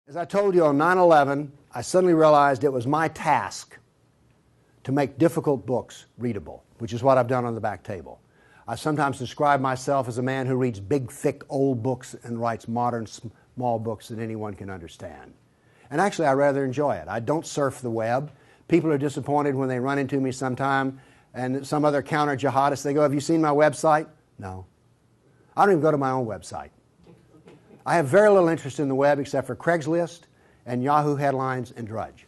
As I told you on 9/11, I suddenly realized it was my task to make difficult books readable, which is what I've done on the back table. I sometimes describe myself as a man who reads big, thick, old books and writes modern, small books that anyone can understand. And actually, I rather enjoy it. I don't surf the web. People are disappointed when they run into me sometime and some other counter-jihadist, they go, "Have you seen my website?" No. I don't even go to my own website. I have very little interest in the web except for Craigslist and Yahoo headlines and Drudge.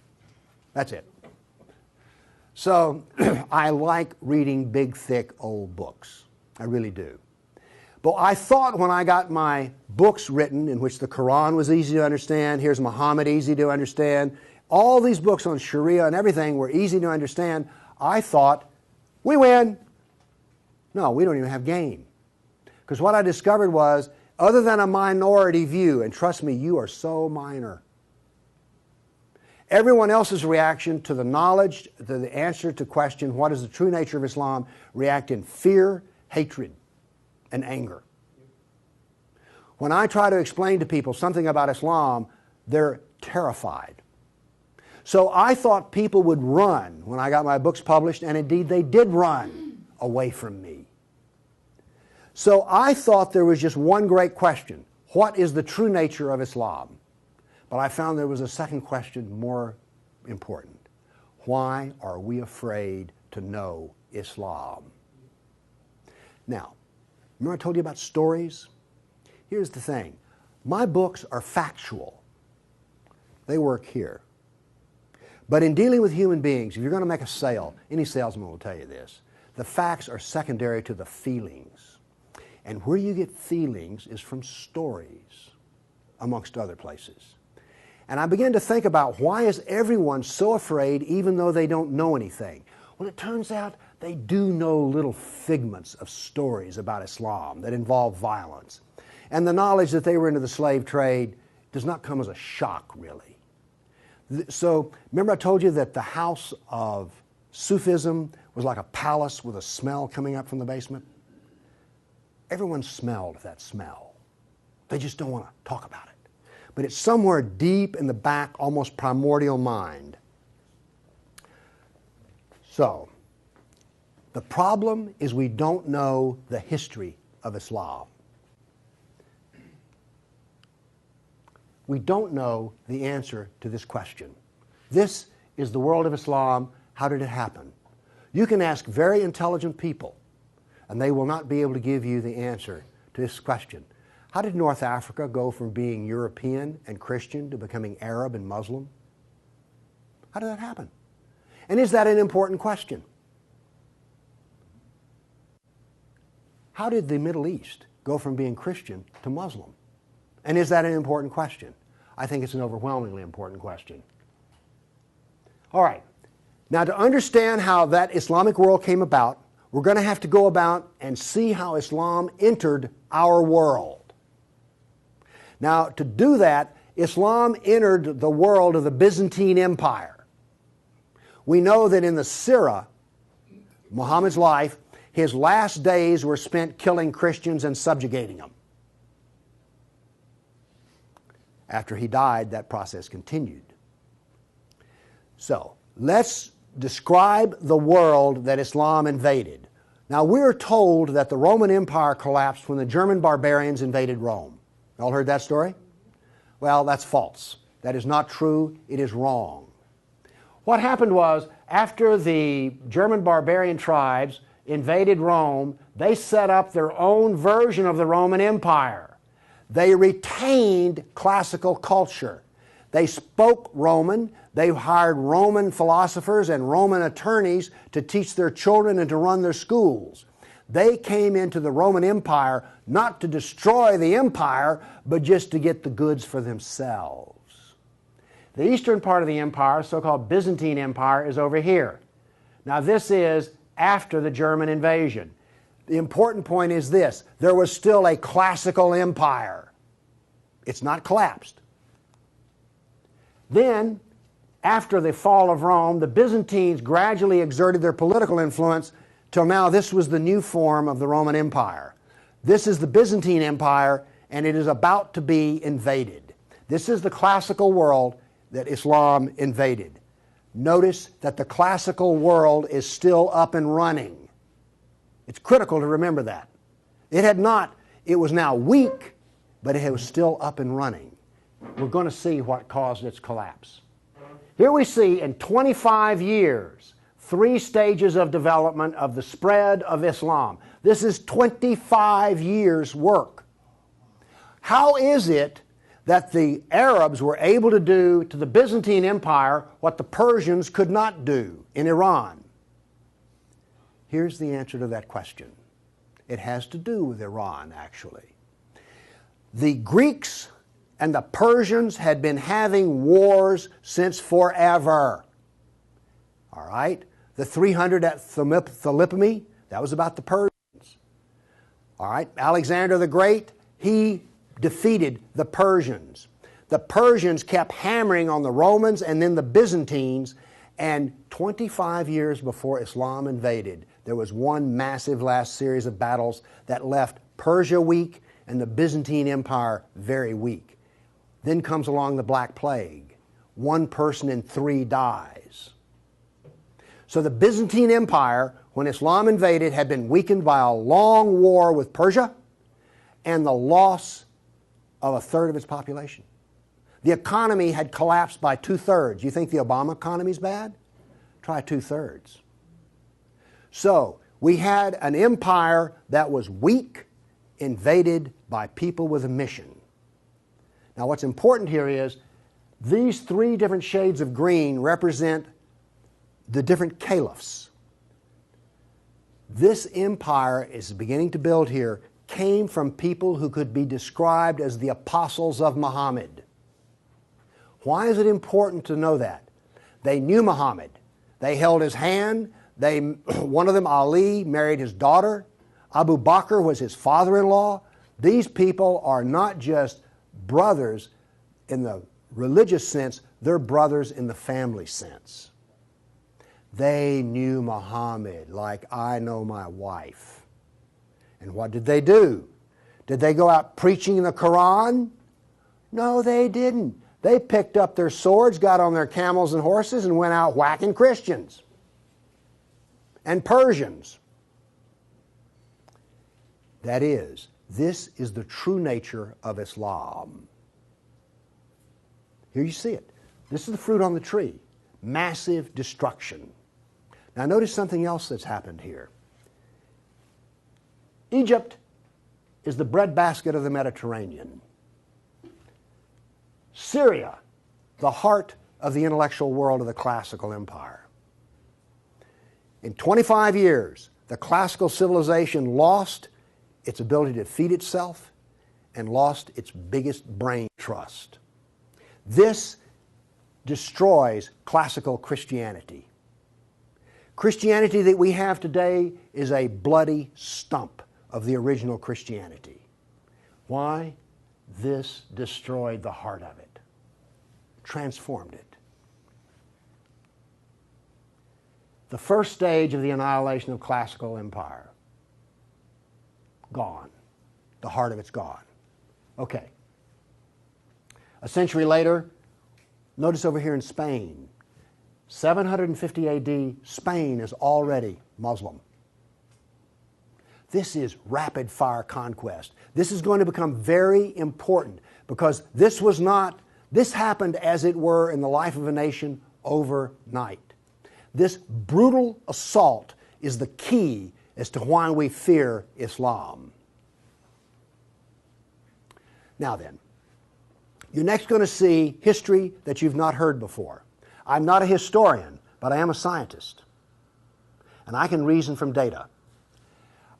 That's it. So I like reading big, thick, old books. I really do. But I thought when I got my books written, in which the Quran was easy to understand, here's Muhammad, easy to understand, all these books on Sharia and everything were easy to understand, I thought, we win. No, we don't even have game. Because what I discovered was, other than a minority view, and trust me, you are so minor, everyone else's reaction to the knowledge, to the answer to question, what is the true nature of Islam, react in fear, hatred, and anger. When I try to explain to people something about Islam, they're terrified. So I thought people would run when I got my books published, and indeed they did run away from me. So I thought there was just one great question. What is the true nature of Islam? But I found there was a second question more important. Why are we afraid to know Islam? Now, remember I told you about stories? Here's the thing. My books are factual. They work here. But in dealing with human beings, if you're going to make a sale, any salesman will tell you this, the facts are secondary to the feelings. And where you get feelings is from stories, amongst other places. And I began to think about, why is everyone so afraid even though they don't know anything? Well, it turns out they do know little figments of stories about Islam that involve violence. And the knowledge that they were into the slave trade does not come as a shock, really. So, remember I told you that the house of Sufism was like a palace with a smell coming up from the basement? Everyone smelled that smell. They just don't want to talk about it. But it's somewhere deep in the back, almost primordial mind. So, the problem is we don't know the history of Islam. We don't know the answer to this question. This is the world of Islam. How did it happen? You can ask very intelligent people, and they will not be able to give you the answer to this question. How did North Africa go from being European and Christian to becoming Arab and Muslim? How did that happen? And is that an important question? How did the Middle East go from being Christian to Muslim? And is that an important question? I think it's an overwhelmingly important question. All right. Now, to understand how that Islamic world came about, we're going to have to go about and see how Islam entered our world. Now, to do that, Islam entered the world of the Byzantine Empire. We know that in the Sirah, Muhammad's life, his last days were spent killing Christians and subjugating them. After he died, that process continued. So, let's describe the world that Islam invaded. Now, we're told that the Roman Empire collapsed when the German barbarians invaded Rome. You all heard that story? Well, that's false. That is not true. It is wrong. What happened was, after the German barbarian tribes invaded Rome, they set up their own version of the Roman Empire. They retained classical culture. They spoke Roman. They hired Roman philosophers and Roman attorneys to teach their children and to run their schools. They came into the Roman Empire not to destroy the empire, but just to get the goods for themselves. The eastern part of the empire, so-called Byzantine Empire, is over here. Now, this is after the German invasion. The important point is this: there was still a classical empire. It's not collapsed. Then, after the fall of Rome, the Byzantines gradually exerted their political influence till now this was the new form of the Roman Empire. This is the Byzantine Empire, and it is about to be invaded. This is the classical world that Islam invaded. Notice that the classical world is still up and running. It's critical to remember that. It was now weak, but it was still up and running. We're going to see what caused its collapse. Here we see in 25 years, 3 stages of development of the spread of Islam. This is 25 years' work. How is it that the Arabs were able to do to the Byzantine Empire what the Persians could not do in Iran? Here's the answer to that question. It has to do with Iran, actually. The Greeks and the Persians had been having wars since forever. All right? The 300 at Thermopylae, that was about the Persians. All right? Alexander the Great, he defeated the Persians. The Persians kept hammering on the Romans and then the Byzantines, and 25 years before Islam invaded, there was one massive last series of battles that left Persia weak and the Byzantine Empire very weak. Then comes along the Black Plague. 1 person in 3 dies. So the Byzantine Empire, when Islam invaded, had been weakened by a long war with Persia and the loss of 1/3 of its population. The economy had collapsed by 2/3. You think the Obama economy is bad? Try 2/3. So we had an empire that was weak, invaded by people with a mission. Now what's important here is these 3 different shades of green represent the different caliphs. This empire is beginning to build here came from people who could be described as the apostles of Muhammad. Why is it important to know that? They knew Muhammad. They held his hand. One of them, Ali, married his daughter. Abu Bakr was his father-in-law. These people are not just brothers in the religious sense, they're brothers in the family sense. They knew Muhammad like I know my wife. And what did they do? Did they go out preaching the Quran? No, they didn't. They picked up their swords, got on their camels and horses, and went out whacking Christians and Persians. That is, this is the true nature of Islam. Here you see it. This is the fruit on the tree. Massive destruction. Now notice something else that's happened here. Egypt is the breadbasket of the Mediterranean. Syria, the heart of the intellectual world of the classical empire. In 25 years, the classical civilization lost its ability to feed itself and lost its biggest brain trust. This destroys classical Christianity. Christianity that we have today is a bloody stump of the original Christianity. Why? This destroyed the heart of it, transformed it. The first stage of the annihilation of classical empire, gone. The heart of it's gone. Okay. A century later, notice over here in Spain, 750 AD, Spain is already Muslim. This is rapid fire conquest. This is going to become very important because this happened as it were in the life of a nation overnight. This brutal assault is the key as to why we fear Islam. Now then, you're next going to see history that you've not heard before. I'm not a historian, but I am a scientist. And I can reason from data.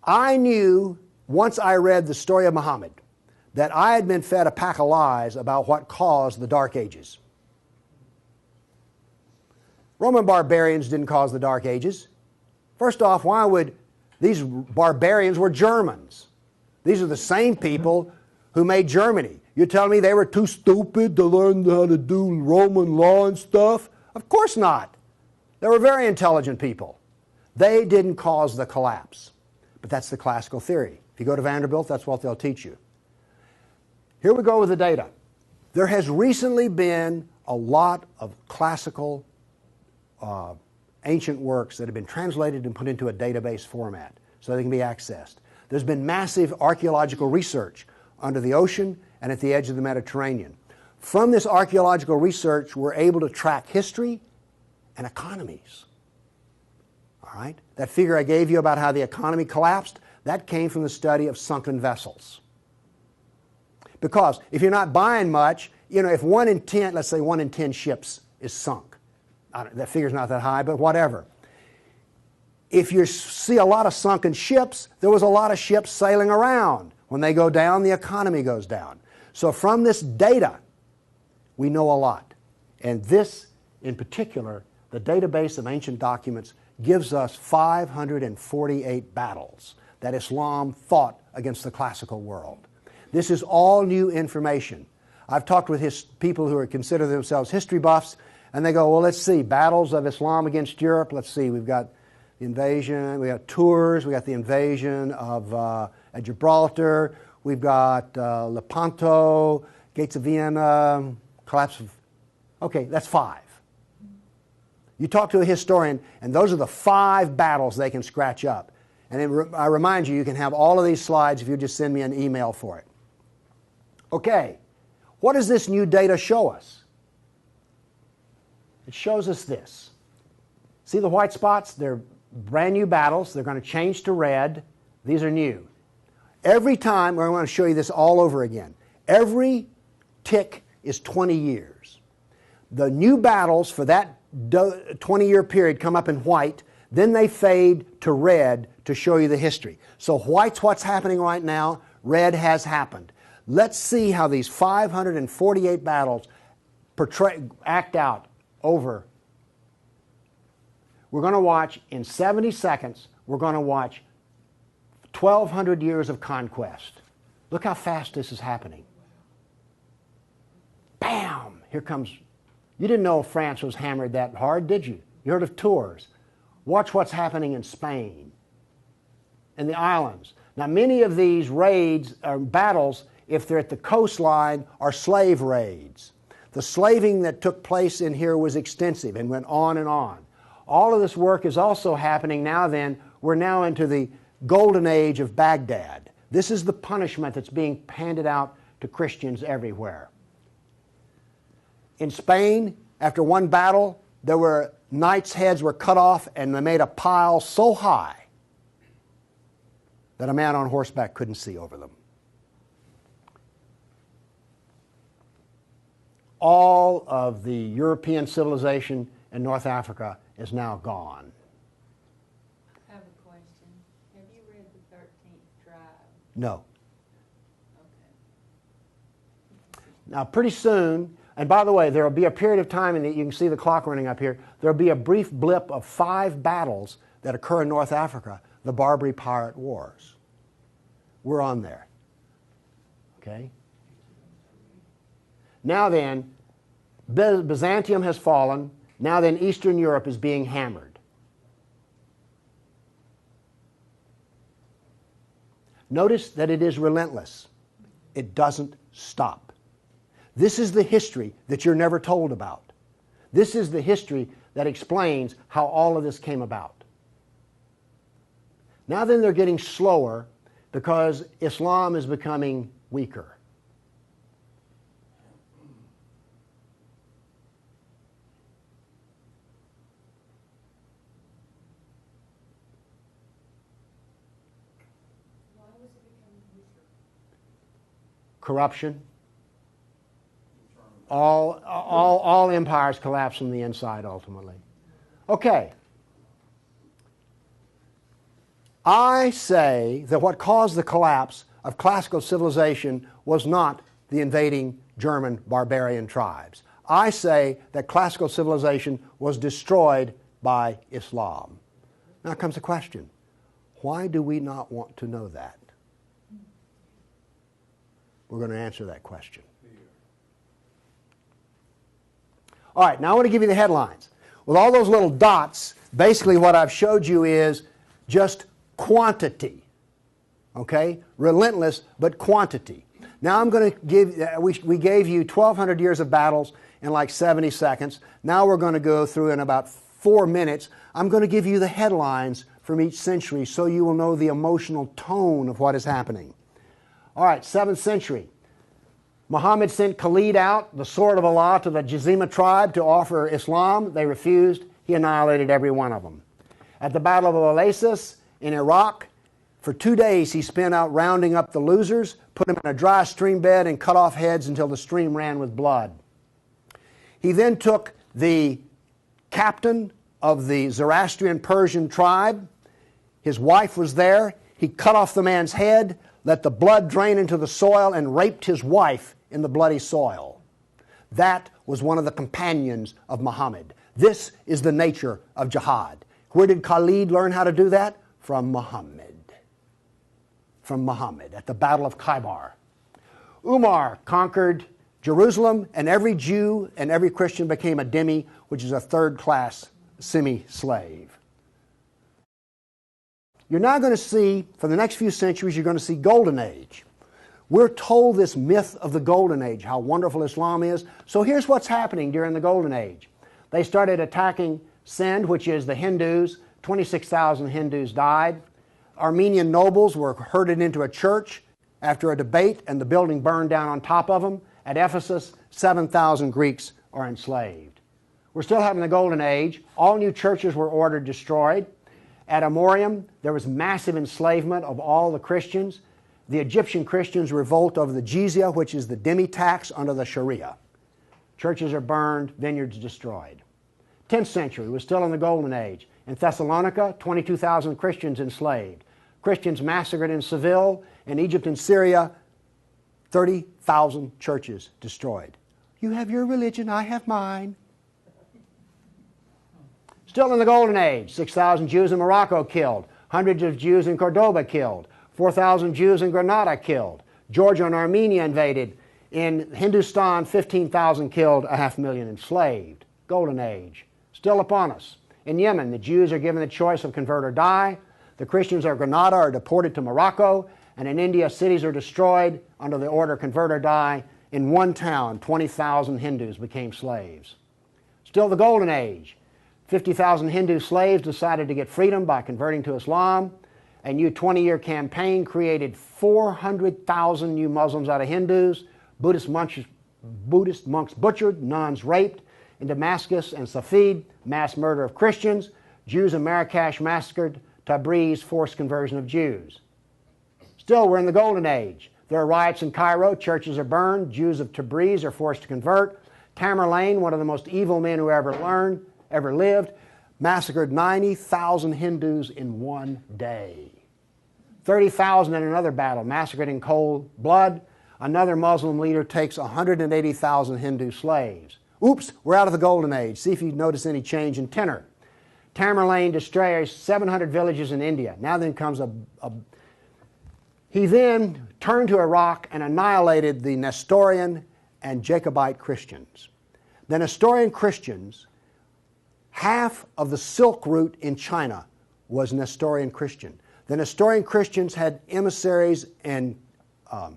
I knew, once I read the story of Muhammad, that I had been fed a pack of lies about what caused the Dark Ages. Roman barbarians didn't cause the Dark Ages. First off, why would these barbarians were Germans? These are the same people who made Germany. You're telling me they were too stupid to learn how to do Roman law and stuff? Of course not. They were very intelligent people. They didn't cause the collapse. But that's the classical theory. If you go to Vanderbilt, that's what they'll teach you. Here we go with the data. There has recently been a lot of classical ancient works that have been translated and put into a database format so they can be accessed. There's been massive archaeological research under the ocean and at the edge of the Mediterranean. From this archaeological research, we're able to track history and economies. All right? That figure I gave you about how the economy collapsed, that came from the study of sunken vessels. Because if you're not buying much, you know, if 1 in 10, let's say 1 in 10 ships is sunk, that figure's not that high, but whatever. If you see a lot of sunken ships, there was a lot of ships sailing around. When they go down, the economy goes down. So from this data, we know a lot. And this, in particular, the database of ancient documents, gives us 548 battles that Islam fought against the classical world. This is all new information. I've talked with people who consider themselves history buffs, and they go, well, let's see, battles of Islam against Europe. Let's see, we've got the invasion, we got Tours, we got the invasion of at Gibraltar, we've got Lepanto, Gates of Vienna, collapse of... Okay, that's 5. You talk to a historian, and those are the 5 battles they can scratch up. And I remind you, you can have all of these slides if you just send me an email for it. Okay, what does this new data show us? It shows us this. See the white spots? They're brand new battles. They're going to change to red. These are new. Every time, we're going to show you this all over again. Every tick is 20 years. The new battles for that 20-year period come up in white, then they fade to red to show you the history. So white's what's happening right now, red has happened. Let's see how these 548 battles act out over. We're going to watch, in 70 seconds, we're going to watch 1,200 years of conquest. Look how fast this is happening. Bam! Here comes... You didn't know France was hammered that hard, did you? You heard of Tours. Watch what's happening in Spain and the islands. Now, many of these raids or battles, if they're at the coastline, are slave raids. The slaving that took place in here was extensive and went on and on. All of this work is also happening now then. We're now into the golden age of Baghdad. This is the punishment that's being handed out to Christians everywhere. In Spain, after one battle, there were knights' heads were cut off and they made a pile so high that a man on horseback couldn't see over them. All of the European civilization in North Africa is now gone. I have a question. Have you read the 13th tribe? No. Okay. Now, pretty soon, and by the way, there will be a period of time, and you can see the clock running up here, there will be a brief blip of 5 battles that occur in North Africa, the Barbary Pirate Wars. We're on there. Okay? Now then, Byzantium has fallen. Now then, Eastern Europe is being hammered. Notice that it is relentless. It doesn't stop. This is the history that you're never told about. This is the history that explains how all of this came about. Now then, they're getting slower because Islam is becoming weaker. Why was it becoming weaker? Corruption. All empires collapse from the inside ultimately. Okay. I say that what caused the collapse of classical civilization was not the invading German barbarian tribes. I say that classical civilization was destroyed by Islam. Now comes the question, why do we not want to know that? We're going to answer that question. All right, now I want to give you the headlines. With all those little dots, basically what I've showed you is just quantity. Okay? Relentless, but quantity. Now I'm going to give, we gave you 1,200 years of battles in like 70 seconds. Now we're going to go through in about 4 minutes. I'm going to give you the headlines from each century so you will know the emotional tone of what is happening. All right, 7th century. Muhammad sent Khalid out, the sword of Allah, to the Jazima tribe to offer Islam. They refused. He annihilated every one of them. At the Battle of Oasis in Iraq, for 2 days he spent out rounding up the losers, put them in a dry stream bed, and cut off heads until the stream ran with blood. He then took the captain of the Zoroastrian Persian tribe. His wife was there. He cut off the man's head, let the blood drain into the soil, and raped his wife in the bloody soil. That was one of the companions of Muhammad. This is the nature of jihad. Where did Khalid learn how to do that? From Muhammad. From Muhammad at the Battle of Khaybar. Umar conquered Jerusalem, and every Jew and every Christian became a dhimmi, which is a third-class semi-slave. You're now going to see, for the next few centuries, you're going to see Golden Age. We're told this myth of the Golden Age, how wonderful Islam is. So here's what's happening during the Golden Age. They started attacking Sind, which is the Hindus. 26,000 Hindus died. Armenian nobles were herded into a church after a debate, and the building burned down on top of them. At Ephesus, 7,000 Greeks are enslaved. We're still having the Golden Age. All new churches were ordered destroyed. At Amorium, there was massive enslavement of all the Christians. The Egyptian Christians revolt over the jizya, which is the dhimmi tax under the sharia. Churches are burned, vineyards destroyed. 10th century was still in the Golden Age. In Thessalonica, 22,000 Christians enslaved. Christians massacred in Seville. In Egypt and Syria, 30,000 churches destroyed. You have your religion, I have mine. Still in the Golden Age, 6,000 Jews in Morocco killed, hundreds of Jews in Cordoba killed, 4,000 Jews in Granada killed, Georgia and Armenia invaded. In Hindustan, 15,000 killed, 500,000 enslaved. Golden Age, still upon us. In Yemen, the Jews are given the choice of convert or die. The Christians of Granada are deported to Morocco. And in India, cities are destroyed under the order convert or die. In one town, 20,000 Hindus became slaves. Still the Golden Age. 50,000 Hindu slaves decided to get freedom by converting to Islam. A new 20-year campaign created 400,000 new Muslims out of Hindus. Buddhist monks butchered, nuns raped. In Damascus and Safed, mass murder of Christians. Jews in Marrakesh massacred. Tabriz, forced conversion of Jews. Still, we're in the Golden Age. There are riots in Cairo. Churches are burned. Jews of Tabriz are forced to convert. Tamerlane, one of the most evil men who ever lived, massacred 90,000 Hindus in one day. 30,000 in another battle, massacred in cold blood. Another Muslim leader takes 180,000 Hindu slaves. Oops, we're out of the Golden Age. See if you notice any change in tenor. Tamerlane destroys 700 villages in India. Now then comes He then turned to Iraq and annihilated the Nestorian and Jacobite Christians. The Nestorian Christians, half of the Silk Route in China was Nestorian Christian. The Nestorian Christians had emissaries and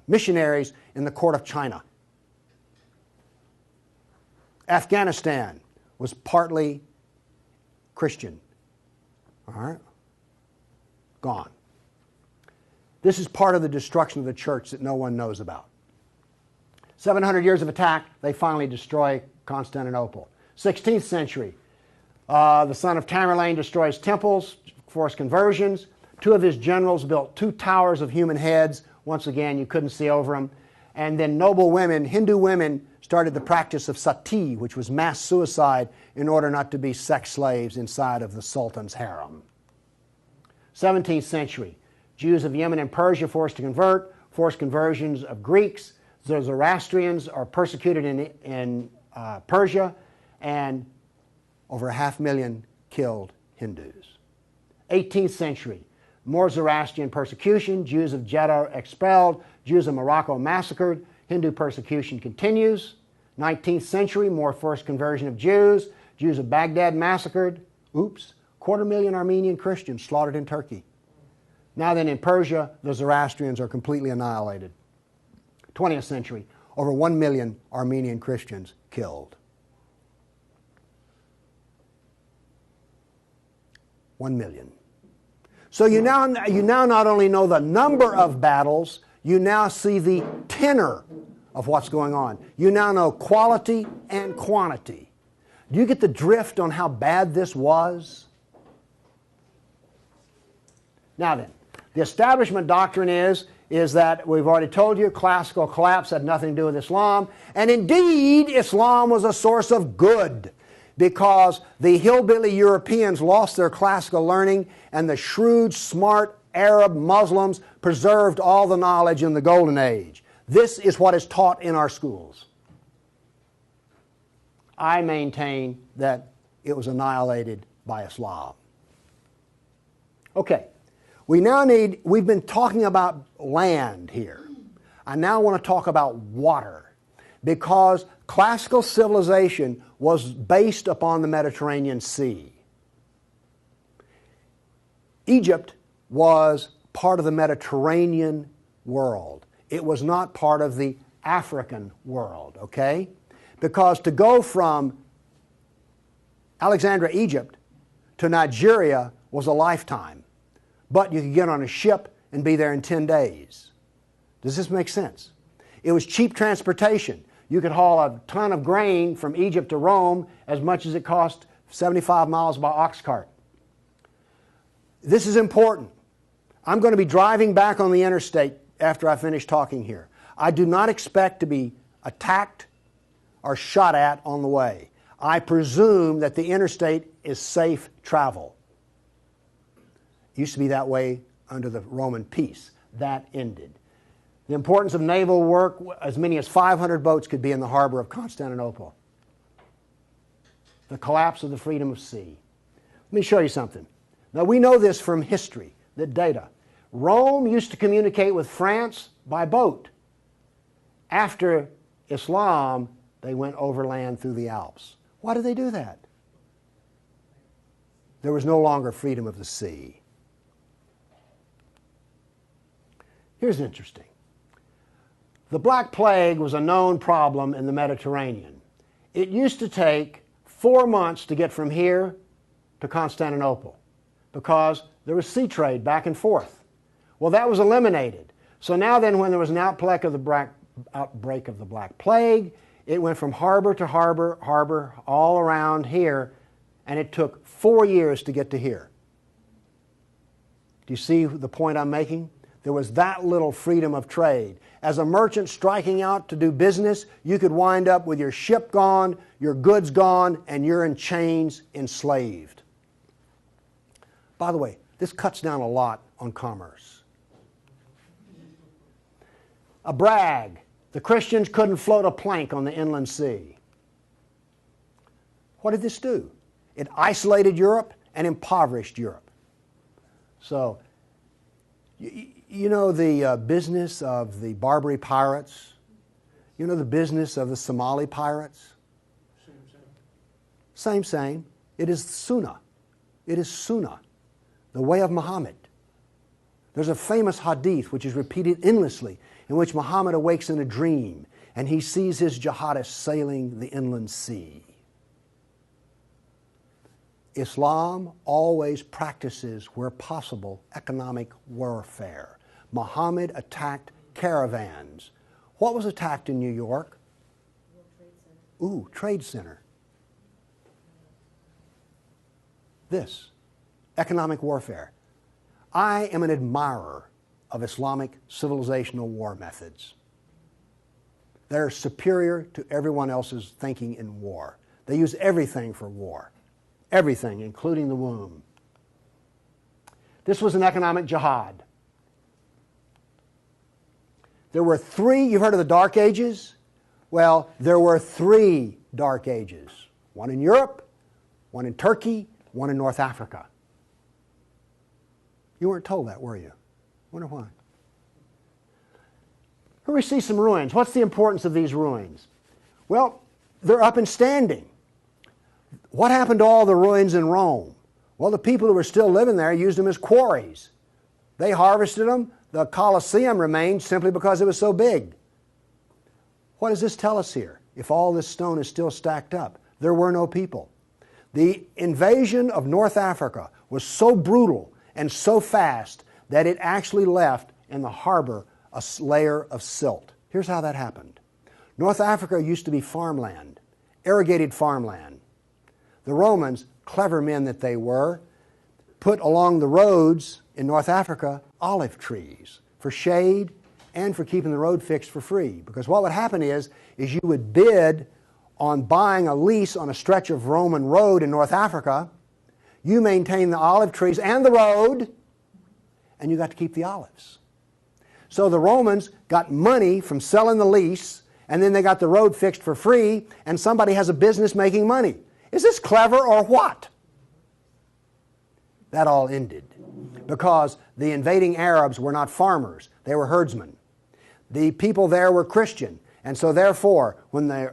missionaries in the court of China. Afghanistan was partly Christian. All right? Gone. This is part of the destruction of the church that no one knows about. 700 years of attack, they finally destroy Constantinople. 16th century, the son of Tamerlane destroys temples, forced conversions. 2 of his generals built 2 towers of human heads. Once again, you couldn't see over them. And then noble women, Hindu women, started the practice of sati, which was mass suicide in order not to be sex slaves inside of the Sultan's harem. 17th century, Jews of Yemen and Persia forced to convert, forced conversions of Greeks. The Zoroastrians are persecuted in Persia, and over 500,000 killed Hindus. 18th century, more Zoroastrian persecution, Jews of Jeddah expelled, Jews of Morocco massacred, Hindu persecution continues. 19th century, more forced conversion of Jews, Jews of Baghdad massacred. Oops, 250,000 Armenian Christians slaughtered in Turkey. Now then, in Persia, the Zoroastrians are completely annihilated. 20th century, over 1 million Armenian Christians killed. 1 million. So you now not only know the number of battles, you now see the tenor of what's going on. You now know quality and quantity. Do you get the drift on how bad this was? Now then, the establishment doctrine is that we've already told you classical collapse had nothing to do with Islam, and indeed Islam was a source of good because the hillbilly Europeans lost their classical learning and the shrewd, smart Arab Muslims preserved all the knowledge in the Golden Age. This is what is taught in our schools. I maintain that it was annihilated by Islam. Okay, we've been talking about land here. I now want to talk about water because classical civilization was based upon the Mediterranean Sea. Egypt was part of the Mediterranean world. It was not part of the African world, okay? Because to go from Alexandria, Egypt to Nigeria was a lifetime. But you could get on a ship and be there in 10 days. Does this make sense? It was cheap transportation. You could haul a ton of grain from Egypt to Rome as much as it cost 75 miles by ox cart. This is important. I'm going to be driving back on the interstate after I finish talking here. I do not expect to be attacked or shot at on the way. I presume that the interstate is safe travel. It used to be that way under the Roman peace. That ended. The importance of naval work, as many as 500 boats could be in the harbor of Constantinople. The collapse of the freedom of sea. Let me show you something. Now we know this from history, the data. Rome used to communicate with France by boat. After Islam, they went overland through the Alps. Why did they do that? There was no longer freedom of the sea. Here's interesting. The Black Plague was a known problem in the Mediterranean. It used to take 4 months to get from here to Constantinople because there was sea trade back and forth. Well, that was eliminated. So now then, when there was an outbreak of the Black Plague, it went from harbor to harbor, all around here, and it took 4 years to get to here. Do you see the point I'm making? There was that little freedom of trade. As a merchant striking out to do business, you could wind up with your ship gone, your goods gone, and you're in chains, enslaved. By the way, this cuts down a lot on commerce. A brag. The Christians couldn't float a plank on the inland sea. What did this do? It isolated Europe and impoverished Europe. So, you know the business of the Barbary pirates? You know the business of the Somali pirates? Same. It is Sunnah. It is Sunnah, the way of Muhammad. There's a famous hadith which is repeated endlessly in which Muhammad awakes in a dream and he sees his jihadists sailing the inland sea. Islam always practices, where possible, economic warfare. Muhammad attacked caravans. What was attacked in New York? Ooh, Trade Center. This, economic warfare. I am an admirer of Islamic civilizational war methods. They're superior to everyone else's thinking in war. They use everything for war. Everything, including the womb. This was an economic jihad. There were 3, you've heard of the Dark Ages? Well, there were 3 Dark Ages. One in Europe, one in Turkey, one in North Africa. You weren't told that, were you? Wonder why. Here we see some ruins. What's the importance of these ruins? Well, they're up and standing. What happened to all the ruins in Rome? Well, the people who were still living there used them as quarries. They harvested them. The Colosseum remained simply because it was so big. What does this tell us here? If all this stone is still stacked up, there were no people. The invasion of North Africa was so brutal and so fast that it actually left in the harbor a layer of silt. Here's how that happened. North Africa used to be farmland, irrigated farmland. The Romans, clever men that they were, put along the roads in North Africa olive trees for shade and for keeping the road fixed for free. Because what would happen is you would bid on buying a lease on a stretch of Roman road in North Africa. You maintain the olive trees and the road, and you got to keep the olives. So the Romans got money from selling the lease, and then they got the road fixed for free, and somebody has a business making money. Is this clever or what? That all ended because the invading Arabs were not farmers, they were herdsmen. The people there were Christian, and so therefore, when the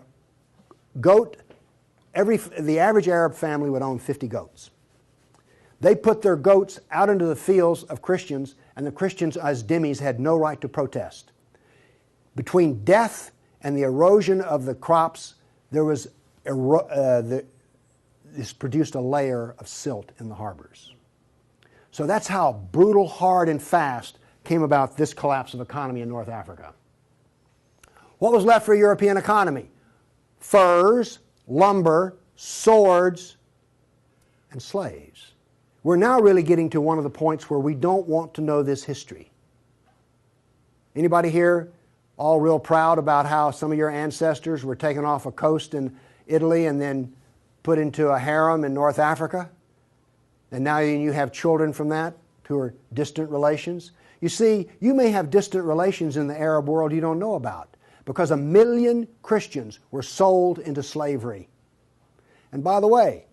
average Arab family would own 50 goats. They put their goats out into the fields of Christians, and the Christians as dhimmis had no right to protest. Between death and the erosion of the crops, there was this produced a layer of silt in the harbors. So that's how brutal, hard, and fast came about this collapse of economy in North Africa. What was left for a European economy? Furs, lumber, swords, and slaves. We're now really getting to one of the points where we don't want to know this history. Anybody here all real proud about how some of your ancestors were taken off a coast in Italy and then put into a harem in North Africa? And now you have children from that who are distant relations. You see, you may have distant relations in the Arab world you don't know about because 1 million Christians were sold into slavery. And by the way,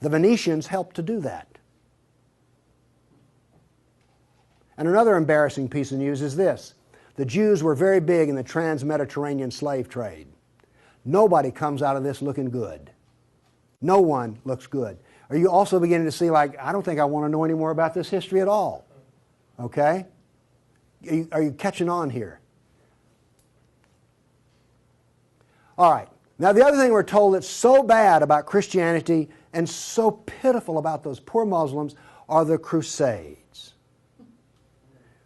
the Venetians helped to do that. And another embarrassing piece of news is this. The Jews were very big in the trans-Mediterranean slave trade. Nobody comes out of this looking good. No one looks good. Are you also beginning to see, like, I don't think I want to know any more about this history at all? Okay? Are you catching on here? All right. Now, the other thing we're told that's so bad about Christianity and so pitiful about those poor Muslims are the Crusades.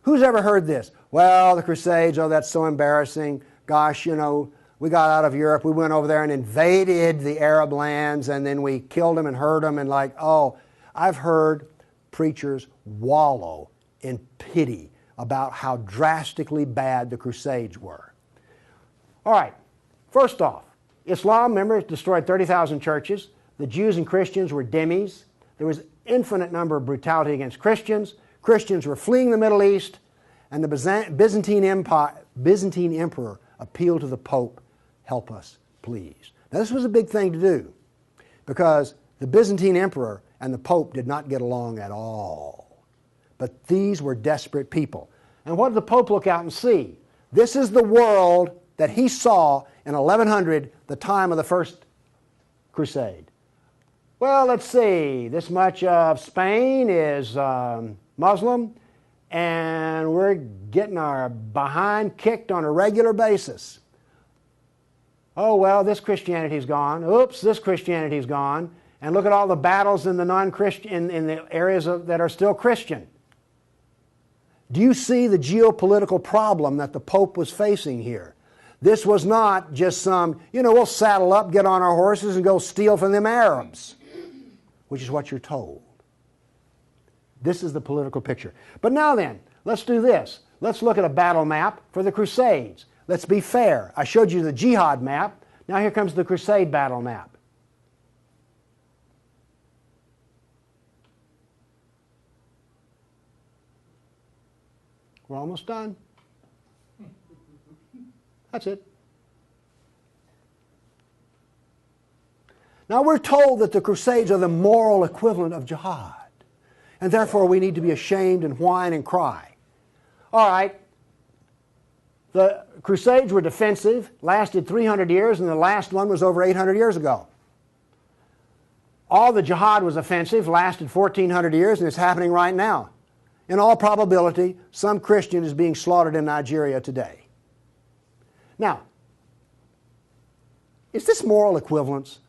Who's ever heard this? Well, the Crusades, oh, that's so embarrassing. Gosh, you know, we got out of Europe, we went over there and invaded the Arab lands, and then we killed them and hurt them, and like, oh, I've heard preachers wallow in pity about how drastically bad the Crusades were. All right, first off, Islam, remember, destroyed 30,000 churches. The Jews and Christians were dhimmis. There was infinite number of brutality against Christians. Christians were fleeing the Middle East, and the Byzantine emperor appealed to the Pope, help us, please. Now this was a big thing to do because the Byzantine emperor and the Pope did not get along at all. But these were desperate people. And what did the Pope look out and see? This is the world that he saw in 1100, the time of the First Crusade. Well, let's see, this much of Spain is Muslim, and we're getting our behind kicked on a regular basis. Oh, well, this Christianity's gone. Oops, this Christianity's gone. And look at all the battles in the non-Christian, in the areas that are still Christian. Do you see the geopolitical problem that the Pope was facing here? This was not just some, you know, we'll saddle up, get on our horses, and go steal from them Arabs, which is what you're told. This is the political picture. But now then, let's do this. Let's look at a battle map for the Crusades. Let's be fair. I showed you the jihad map. Now here comes the Crusade battle map. We're almost done. That's it. Now we're told that the Crusades are the moral equivalent of jihad. And therefore we need to be ashamed and whine and cry. All right. The Crusades were defensive, lasted 300 years, and the last one was over 800 years ago. All the jihad was offensive, lasted 1,400 years, and it's happening right now. In all probability, some Christian is being slaughtered in Nigeria today. Now, Is this moral equivalence?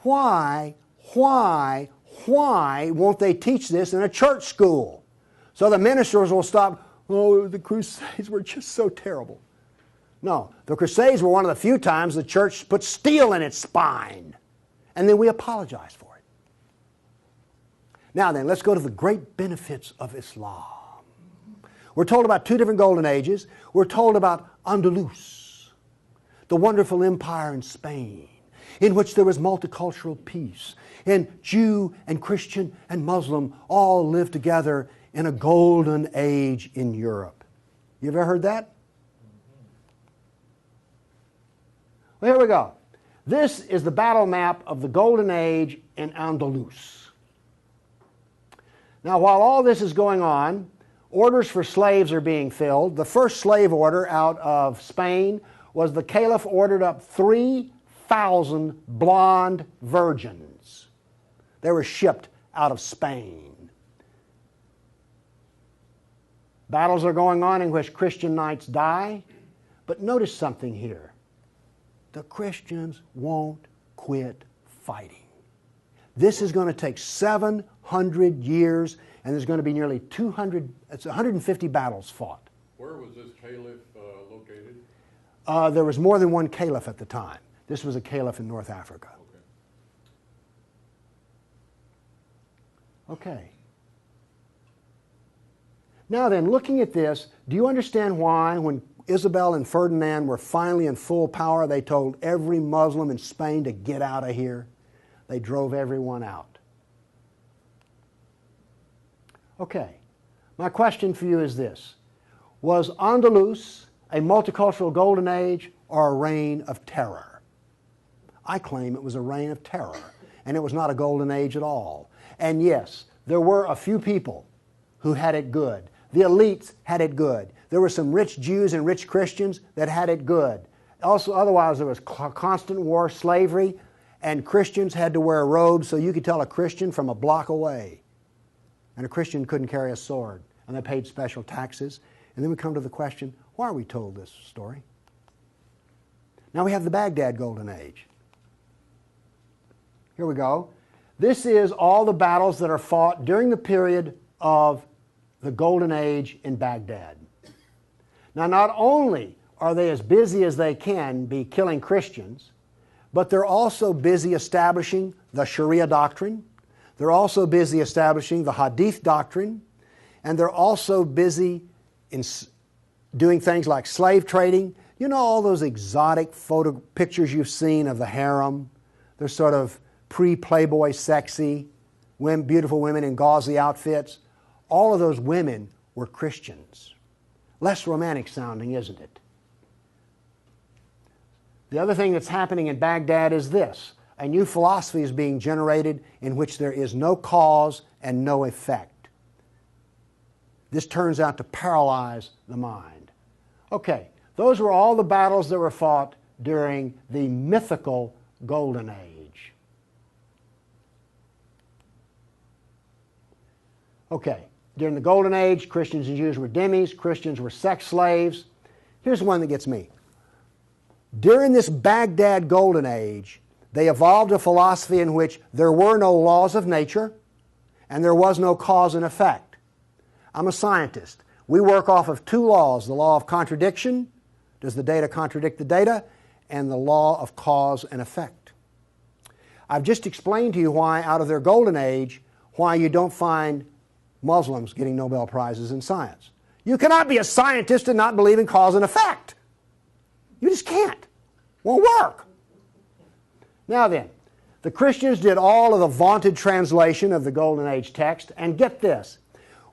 Why won't they teach this in a church school? So the ministers will stop, oh, the Crusades were just so terrible. No, the Crusades were one of the few times the church put steel in its spine. And then we apologize for it. Now then, let's go to the great benefits of Islam. We're told about two different golden ages. We're told about Andalus, the wonderful empire in Spain, in which there was multicultural peace, and Jew and Christian and Muslim all lived together in a golden age in Europe. You ever heard that? Well, here we go. This is the battle map of the golden age in Andalus. Now, while all this is going on, orders for slaves are being filled. The first slave order out of Spain was the Caliph ordered up 3,000 blonde virgins. They were shipped out of Spain. Battles are going on in which Christian knights die. But notice something here. The Christians won't quit fighting. This is going to take 700 years, and there's going to be nearly 150 battles fought. Where was this caliph located? There was more than one caliph at the time. This was a caliph in North Africa. Okay. Now then, looking at this, do you understand why when Isabel and Ferdinand were finally in full power, they told every Muslim in Spain to get out of here? They drove everyone out. Okay, my question for you is this. Was Andalus a multicultural golden age or a reign of terror? I claim it was a reign of terror, and it was not a golden age at all. And yes, there were a few people who had it good. The elites had it good. There were some rich Jews and rich Christians that had it good. Also, otherwise, there was constant war, slavery, and Christians had to wear robes so you could tell a Christian from a block away. And a Christian couldn't carry a sword, and they paid special taxes. And then we come to the question, why are we told this story? Now we have the Baghdad Golden Age. Here we go. This is all the battles that are fought during the period of the Golden Age in Baghdad. Now, not only are they as busy as they can be killing Christians, but they're also busy establishing the Sharia doctrine. They're also busy establishing the Hadith doctrine. And they're also busy in doing things like slave trading. You know all those exotic photo pictures you've seen of the harem? They're sort of pre-Playboy sexy, beautiful women in gauzy outfits. All of those women were Christians. Less romantic sounding, isn't it? The other thing that's happening in Baghdad is this. A new philosophy is being generated in which there is no cause and no effect. This turns out to paralyze the mind. Okay, those were all the battles that were fought during the mythical Golden Age. Okay, during the Golden Age, Christians and Jews were dhimmis, Christians were sex slaves. Here's one that gets me. During this Baghdad Golden Age, they evolved a philosophy in which there were no laws of nature and there was no cause and effect. I'm a scientist. We work off of two laws, the law of contradiction, does the data contradict the data, and the law of cause and effect. I've just explained to you why, out of their Golden Age, why you don't find Muslims getting Nobel Prizes in science. You cannot be a scientist and not believe in cause and effect. You just can't. Won't work. Now then, the Christians did all of the vaunted translation of the Golden Age text, and get this.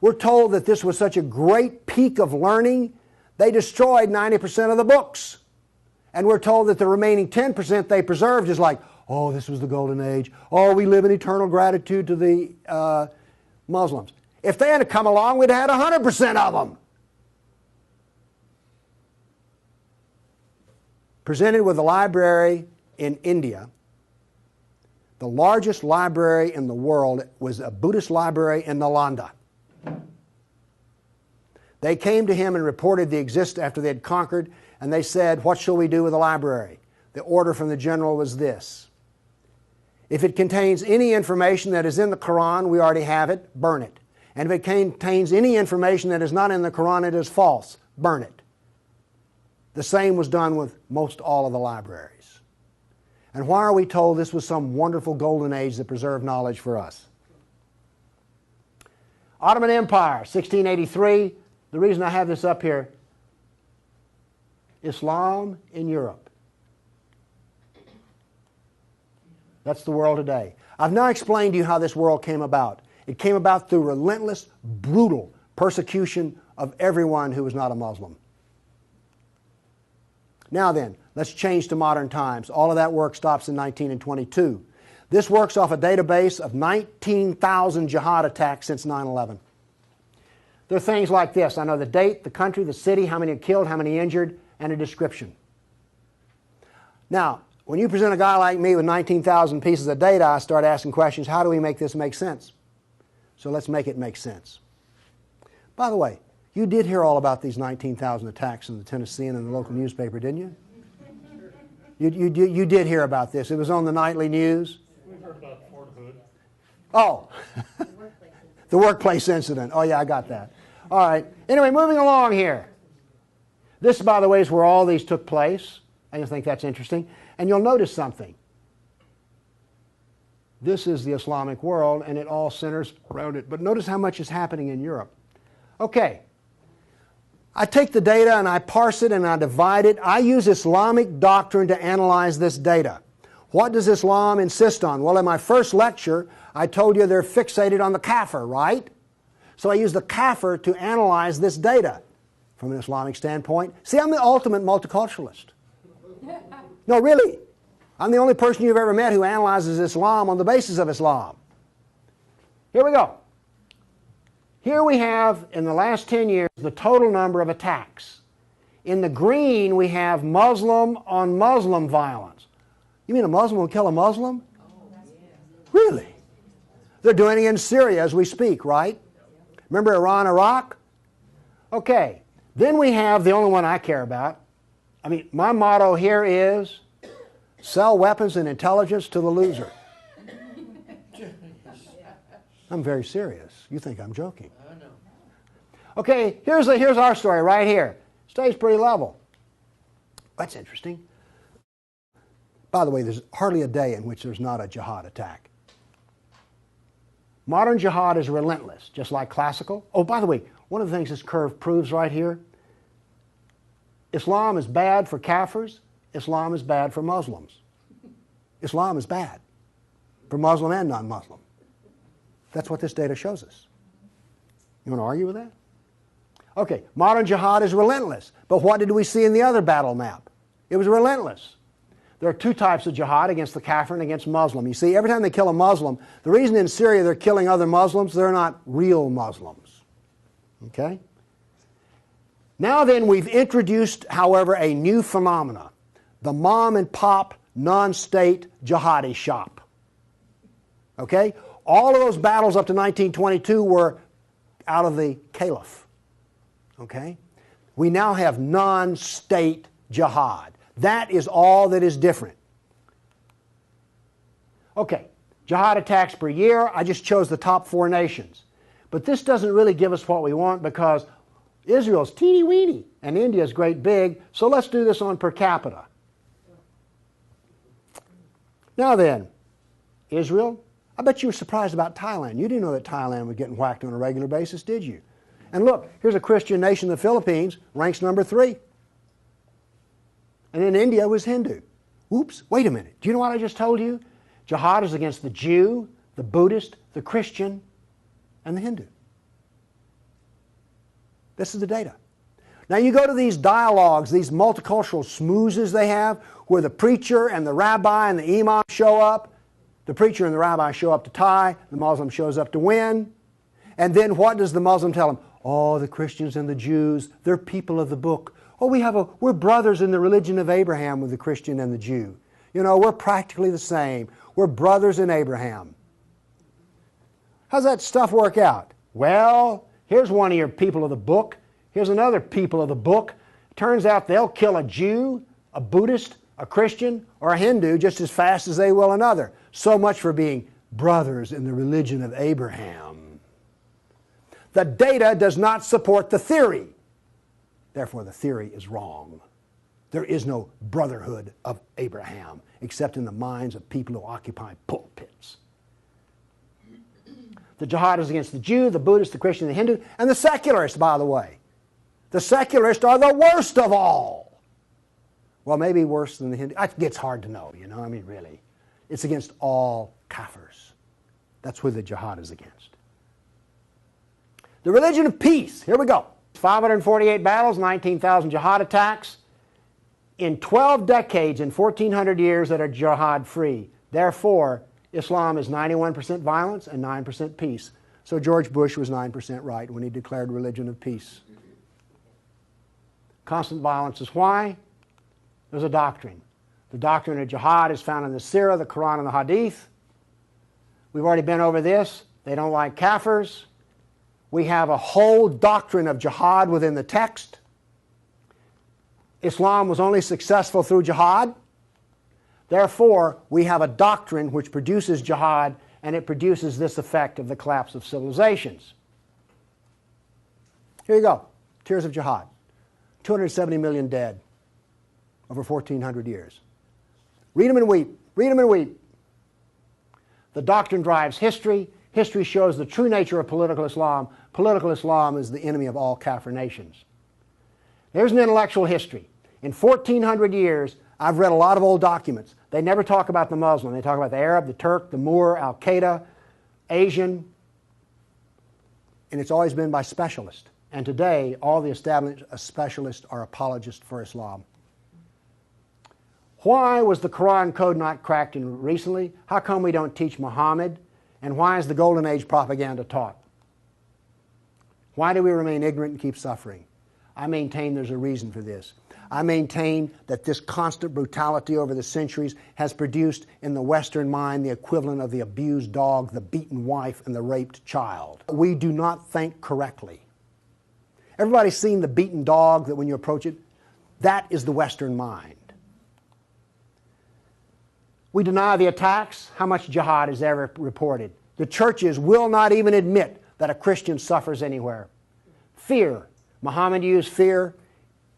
We're told that this was such a great peak of learning, they destroyed 90% of the books. And we're told that the remaining 10% they preserved is like, oh, this was the Golden Age. Oh, we live in eternal gratitude to the Muslims. If they had come along, we'd have had 100% of them. Presented with a library in India, the largest library in the world was a Buddhist library in Nalanda. They came to him and reported the existence after they had conquered, and they said, "What shall we do with the library?" The order from the general was this: if it contains any information that is in the Quran, we already have it, burn it. And if it contains any information that is not in the Quran, it is false, burn it. The same was done with most all of the libraries. And why are we told this was some wonderful golden age that preserved knowledge for us? Ottoman Empire, 1683. The reason I have this up here, Islam in Europe. That's the world today. I've now explained to you how this world came about. It came about through relentless, brutal persecution of everyone who was not a Muslim. Now then, let's change to modern times. All of that work stops in 1922. This works off a database of 19,000 jihad attacks since 9/11. There are things like this. I know the date, the country, the city, how many are killed, how many injured, and a description. Now, when you present a guy like me with 19,000 pieces of data, I start asking questions. How do we make this make sense? So let's make it make sense. By the way, you did hear all about these 19,000 attacks in the Tennessean and the local newspaper, didn't you? You did hear about this. It was on the nightly news. We've heard about Fort Hood. Oh, the workplace incident. Oh yeah, I got that. All right. Anyway, moving along here. This, by the way, is where all these took place. I just think that's interesting. And you'll notice something. This is the Islamic world, and it all centers around it. But notice how much is happening in Europe. Okay. I take the data and I parse it and I divide it. I use Islamic doctrine to analyze this data. What does Islam insist on? Well, in my first lecture, I told you they're fixated on the kafir, right? So I use the kafir to analyze this data from an Islamic standpoint. See, I'm the ultimate multiculturalist. No, really. I'm the only person you've ever met who analyzes Islam on the basis of Islam. Here we go. Here we have, in the last 10 years, the total number of attacks. In the green, we have Muslim on Muslim violence. You mean a Muslim will kill a Muslim? Really? They're doing it in Syria as we speak, right? Remember Iran, Iraq? Okay. Then we have the only one I care about. I mean, my motto here is sell weapons and intelligence to the loser. I'm very serious. You think I'm joking. Okay, here's our story right here. Stays pretty level. That's interesting. By the way, there's hardly a day in which there's not a jihad attack. Modern jihad is relentless, just like classical. Oh, by the way, one of the things this curve proves right here, Islam is bad for Kafirs, Islam is bad for Muslims. Islam is bad for Muslim and non-Muslim. That's what this data shows us. You want to argue with that? Okay, modern jihad is relentless. But what did we see in the other battle map? It was relentless. There are two types of jihad, against the kafir and against Muslim. You see, every time they kill a Muslim, the reason in Syria they're killing other Muslims, they're not real Muslims. Okay? Now then, we've introduced, however, a new phenomena. The mom and pop non-state jihadi shop. Okay? All of those battles up to 1922 were out of the caliph. Okay? We now have non-state jihad. That is all that is different. Okay, jihad attacks per year. I just chose the top 4 nations. But this doesn't really give us what we want because Israel's teeny weeny and India's great big, so let's do this on per capita. Now then, Israel, I bet you were surprised about Thailand. You didn't know that Thailand was getting whacked on a regular basis, did you? And look, here's a Christian nation, the Philippines, ranks number 3. And then India was Hindu. Oops, wait a minute. Do you know what I just told you? Jihad is against the Jew, the Buddhist, the Christian, and the Hindu. This is the data. Now you go to these dialogues, these multicultural smoozes they have, where the preacher and the rabbi and the imam show up. The preacher and the rabbi show up to tie, the Muslim shows up to win. And then what does the Muslim tell them? Oh, the Christians and the Jews, they're people of the book. Oh, we're brothers in the religion of Abraham with the Christian and the Jew. You know, we're practically the same. We're brothers in Abraham. How's that stuff work out? Well, here's one of your people of the book. Here's another people of the book. Turns out they'll kill a Jew, a Buddhist, a Christian, or a Hindu just as fast as they will another. So much for being brothers in the religion of Abraham. The data does not support the theory. Therefore, the theory is wrong. There is no brotherhood of Abraham except in the minds of people who occupy pulpits. The jihad is against the Jew, the Buddhist, the Christian, the Hindu, and the secularists, by the way. The secularists are the worst of all. Well, maybe worse than the Hindu. It gets hard to know, you know, I mean, really. It's against all kafirs. That's who the jihad is against. The religion of peace. Here we go. 548 battles, 19,000 jihad attacks. In 12 decades, in 1,400 years that are jihad-free. Therefore, Islam is 91% violence and 9% peace. So George Bush was 9% right when he declared religion of peace. Constant violence is why? There's a doctrine. The doctrine of jihad is found in the Sirah, the Quran, and the Hadith. We've already been over this. They don't like kafirs. We have a whole doctrine of jihad within the text. Islam was only successful through jihad. Therefore, we have a doctrine which produces jihad, and it produces this effect of the collapse of civilizations. Here you go. Tears of jihad. 270 million dead over 1,400 years. Read them and weep. Read them and weep. The doctrine drives history. History shows the true nature of political Islam. Political Islam is the enemy of all Kafir nations. There's an intellectual history. In 1,400 years, I've read a lot of old documents. They never talk about the Muslim. They talk about the Arab, the Turk, the Moor, Al-Qaeda, Asian, and it's always been by specialists. And today, all the established specialists are apologists for Islam. Why was the Quran code not cracked recently? How come we don't teach Muhammad? And why is the Golden Age propaganda taught? Why do we remain ignorant and keep suffering? I maintain there's a reason for this. I maintain that this constant brutality over the centuries has produced in the Western mind the equivalent of the abused dog, the beaten wife, and the raped child. We do not think correctly. Everybody's seen the beaten dog that when you approach it? That is the Western mind. We deny the attacks. How much jihad is ever reported? The churches will not even admit that a Christian suffers anywhere. Fear. Muhammad used fear.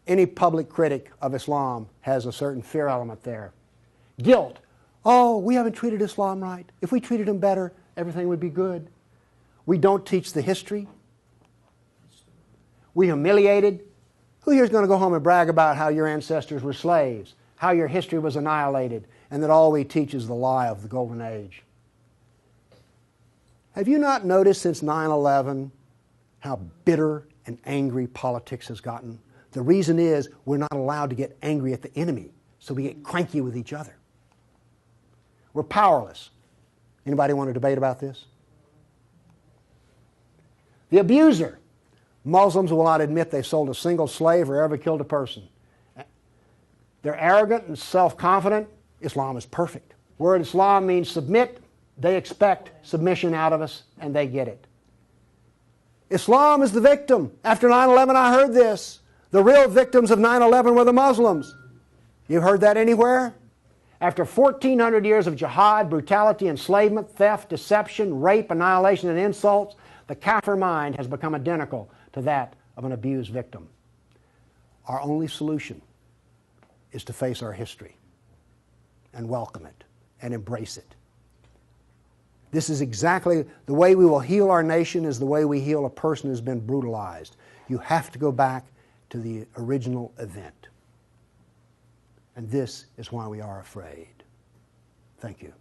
Any public critic of Islam has a certain fear element there. Guilt. Oh, we haven't treated Islam right. If we treated him better, everything would be good. We don't teach the history. We humiliated. Who here is going to go home and brag about how your ancestors were slaves, how your history was annihilated, and that all we teach is the lie of the Golden Age? Have you not noticed since 9/11 how bitter and angry politics has gotten? The reason is we're not allowed to get angry at the enemy, so we get cranky with each other. We're powerless. Anybody want to debate about this? The abuser. Muslims will not admit they sold a single slave or ever killed a person. They're arrogant and self-confident. Islam is perfect. Word Islam means submit. They expect submission out of us, and they get it. Islam is the victim. After 9/11, I heard this. The real victims of 9/11 were the Muslims. You heard that anywhere? After 1,400 years of jihad, brutality, enslavement, theft, deception, rape, annihilation, and insults, the Kafir mind has become identical to that of an abused victim. Our only solution is to face our history and welcome it and embrace it. This is exactly the way we will heal our nation, is the way we heal a person who's been brutalized. You have to go back to the original event. And this is why we are afraid. Thank you.